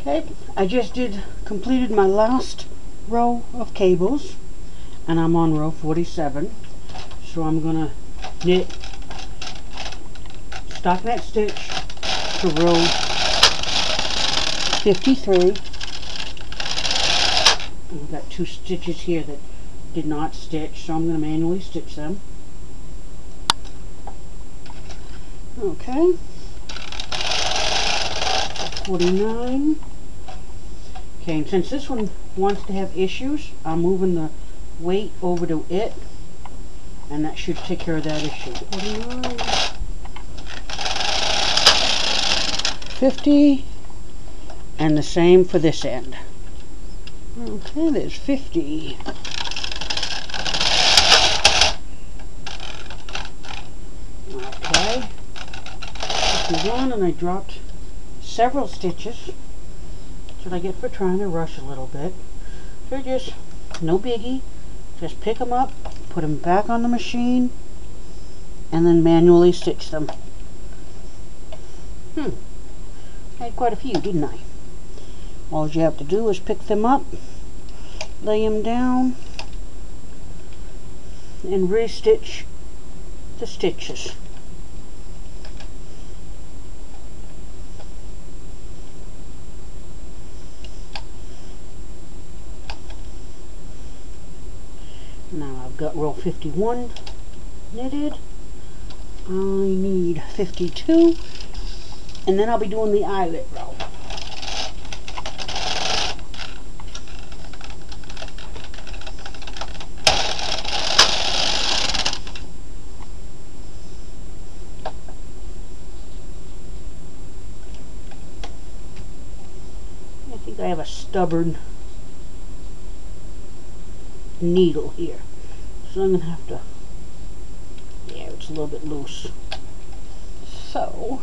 Okay, I just completed my last row of cables, and I'm on row 47. So I'm gonna knit stockinette stitch to row 53. I've got 2 stitches here that did not stitch, so I'm going to manually stitch them. Okay. 49. Okay, and since this one wants to have issues, I'm moving the weight over to it, and that should take care of that issue. 49. 50. And the same for this end. Okay, there's 50. Okay. 51, and I dropped several stitches. That's what I get for trying to rush a little bit. They're just no biggie. Just pick them up, put them back on the machine, and then manually stitch them. I had quite a few, didn't I? All you have to do is pick them up, lay them down, and re-stitch the stitches. Now I've got row 51 knitted. I need 52, and then I'll be doing the eyelet row. I think I have a stubborn needle here, so I'm going to have to, yeah, it's a little bit loose. So,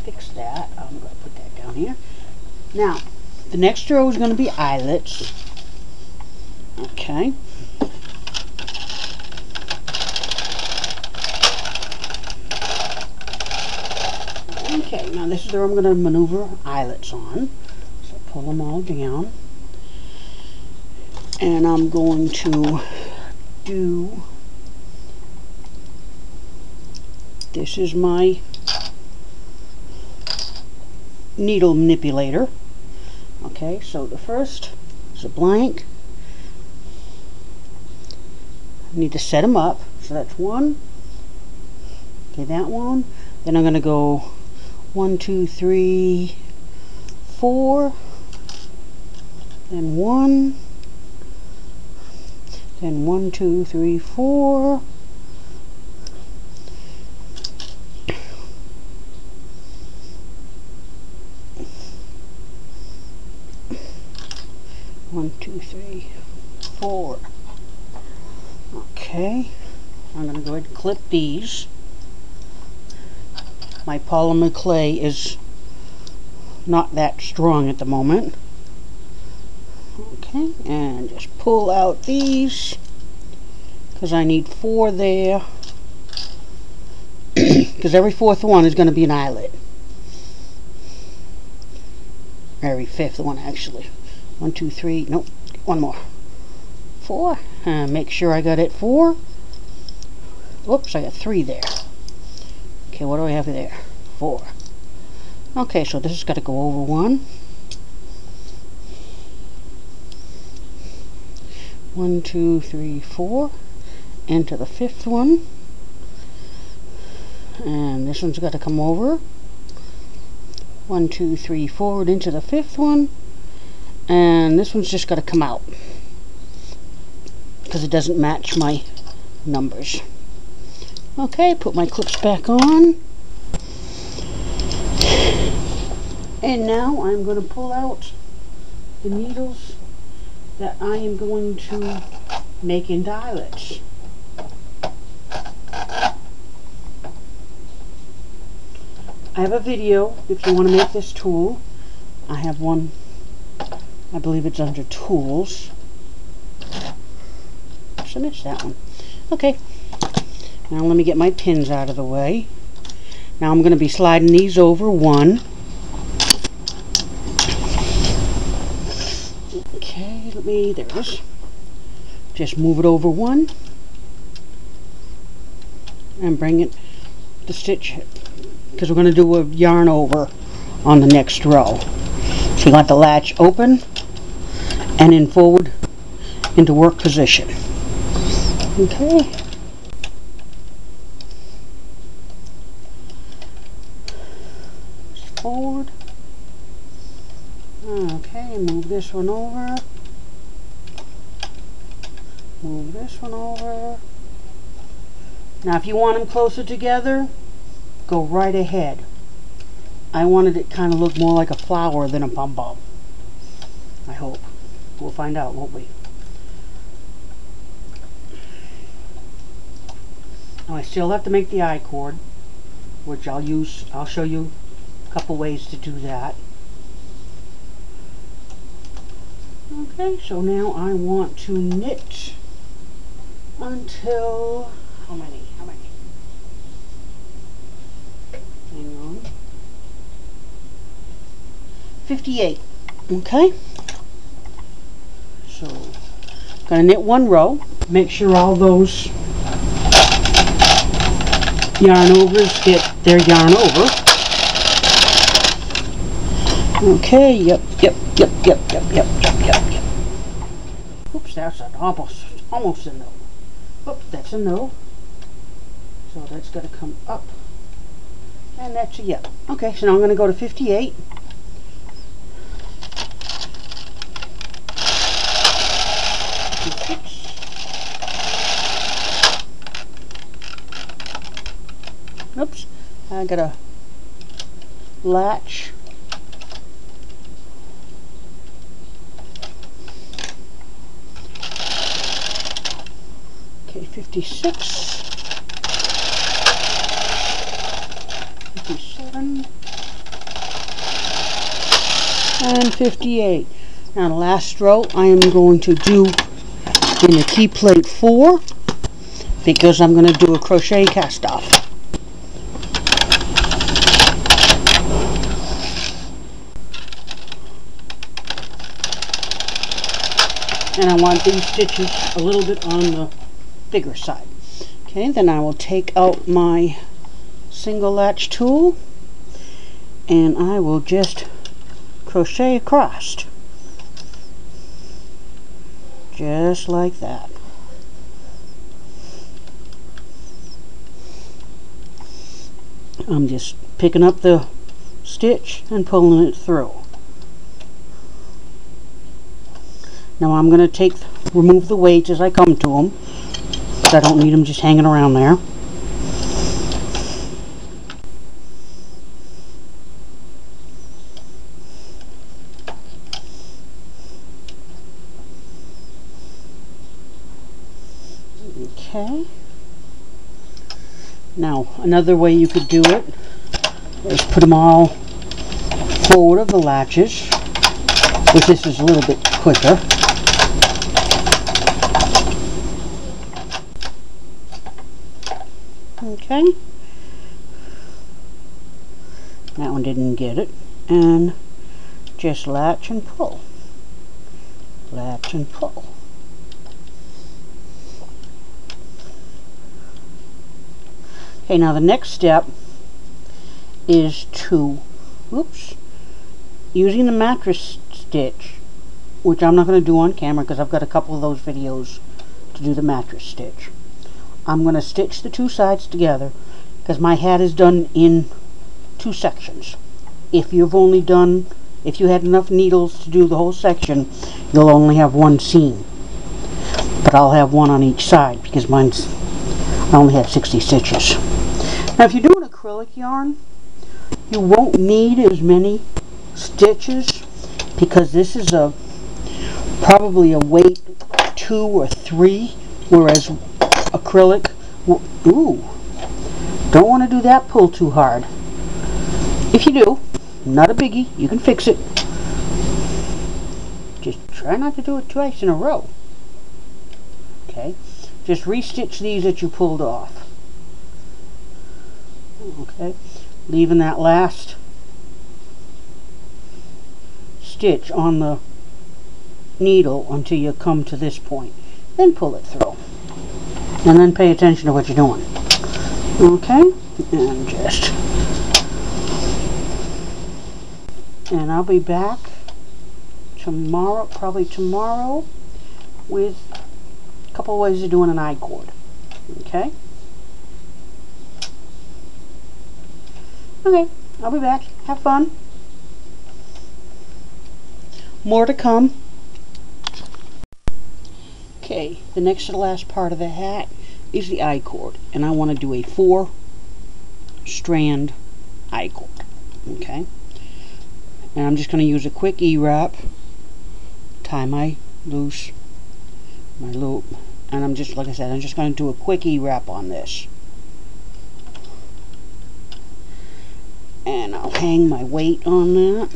fix that. I'm going to put that down here. Now, the next row is going to be eyelets. Okay. Okay, now this is where I'm going to maneuver eyelets on. So pull them all down. And I'm going to do, this is my needle manipulator. Okay, so the first is a blank. I need to set them up. So that's 1. Okay, that one. Then I'm going to go 1, 2, 3, 4. Then 1. Then 1, 2, 3, 4. One, two, three, 4. Okay, I'm going to go ahead and clip these. My polymer clay is not that strong at the moment. Okay, and just pull out these because I need 4 there, because every 4th one is going to be an eyelet. Every 5th one, actually. 1, 2, 3, nope, one more. 4, make sure I got it 4. Oops, I got 3 there. Okay, what do I have there? 4. Okay, so this has got to go over 1. 1, 2, 3, 4. Into the 5th one. And this one's got to come over. 1, 2, 3, forward into the 5th one. And this one's just got to come out because it doesn't match my numbers. Okay, put my clips back on. And now I'm going to pull out the needles that I am going to make into eyelets. I have a video if you want to make this tool. I have one, I believe it's under tools. So I missed that one. Okay, now let me get my pins out of the way. Now I'm going to be sliding these over 1. Let me, there it is. Just move it over one and bring it the stitch, because we're going to do a yarn over on the next row. So you want the latch open and in forward into work position. Okay. Just forward. Okay, move this one over. Move this one over. Now if you want them closer together, go right ahead. I wanted it kind of look more like a flower than a pom-pom. I hope. We'll find out, won't we? Now I still have to make the I-cord, which I'll show you a couple ways to do that. Okay, so now I want to knit until, how many? Hang on. 58. Okay. So, gonna knit one row. Make sure all those yarn overs get their yarn over. Okay. Yep. Oops, that's an almost a no. Oops, that's a no. So that's got to come up. And that's a yep. Okay, so now I'm going to go to 58. Oops, I got a latch. Okay, 56. 57 and 58. Now the last row I am going to do in the key plate 4 because I'm going to do a crochet cast off. And I want these stitches a little bit on the bigger side. Okay, then I will take out my single latch tool and I will just crochet across just like that. I'm just picking up the stitch and pulling it through. Now I'm going to remove the weights as I come to them, because I don't need them just hanging around there. Okay. Now another way you could do it is put them all forward of the latches, which this is a little bit quicker. Okay. That one didn't get it. And just latch and pull. Latch and pull. Okay, now the next step is to, using the mattress stitch, which I'm not going to do on camera because I've got a couple of those videos to do the mattress stitch. I'm going to stitch the two sides together because my hat is done in 2 sections. If you had enough needles to do the whole section, you'll only have 1 seam. But I'll have 1 on each side because I only have 60 stitches. Now if you're doing acrylic yarn, you won't need as many stitches because this is probably a weight 2 or 3, whereas acrylic, don't want to do that pull too hard. If you do, not a biggie, you can fix it. Just try not to do it twice in a row. Okay, just restitch these that you pulled off. Okay, leaving that last stitch on the needle until you come to this point. Then pull it through. And then pay attention to what you're doing. Okay? And I'll be back tomorrow, probably tomorrow, with a couple ways of doing an I-cord. Okay? Okay, I'll be back. Have fun. More to come. Okay, the next to the last part of the hat is the I-cord, and I want to do a 4-strand I-cord. Okay, and I'm just going to use a quick E-wrap, tie my loop, and I'm just, like I said, I'm just going to do a quick E-wrap on this. And I'll hang my weight on that.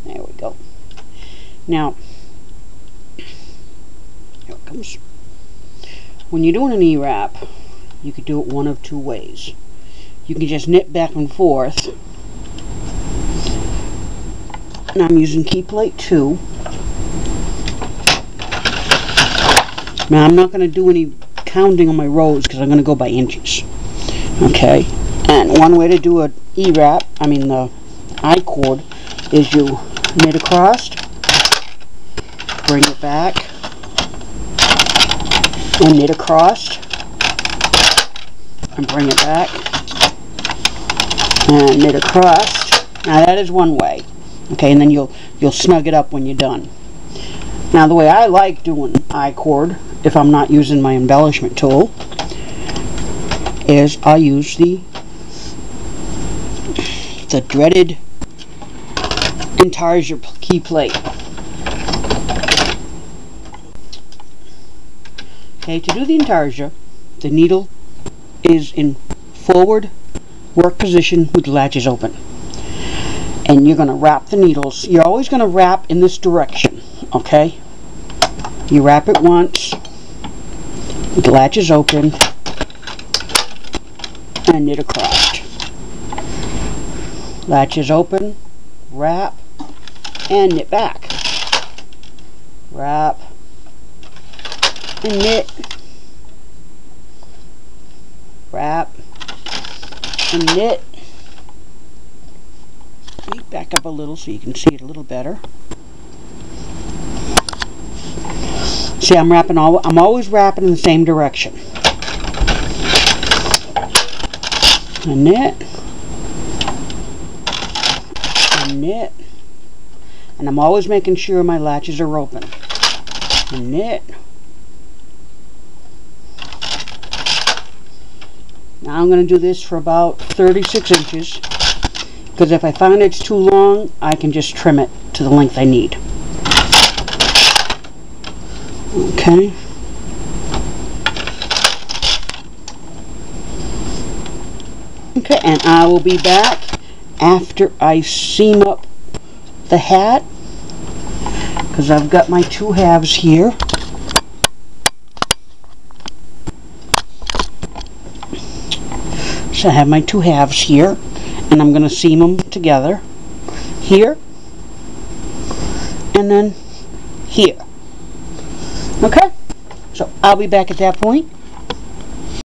There we go. Now, here it comes. When you're doing an E-wrap, you could do it one of two ways. You can just knit back and forth. And I'm using key plate 2. Now I'm not going to do any counting on my rows because I'm going to go by inches. Okay, and one way to do an E-wrap, the I-cord, is you knit across, bring it back, and knit across, and bring it back, and knit across. Now that is one way. Okay, and then you'll snug it up when you're done. Now the way I like doing I-cord, if I'm not using my embellishment tool, is I use the dreaded intarsia key plate. Okay, to do the intarsia, the needle is in forward work position with the latches open. And you're going to wrap the needles. You're always going to wrap in this direction, okay? You wrap it once, with the latches open, and knit across. Latches open, wrap, and knit back. Wrap, and knit. Wrap, and knit. Back up a little so you can see it a little better. See, I'm always wrapping in the same direction. And knit. And knit. And I'm always making sure my latches are open. And knit. Now I'm going to do this for about 36 inches. Because if I find it's too long, I can just trim it to the length I need. Okay. Okay, and I will be back after I seam up the hat, because I've got my 2 halves here. So I have my 2 halves here. And I'm going to seam them together here and then here. Okay? So I'll be back at that point.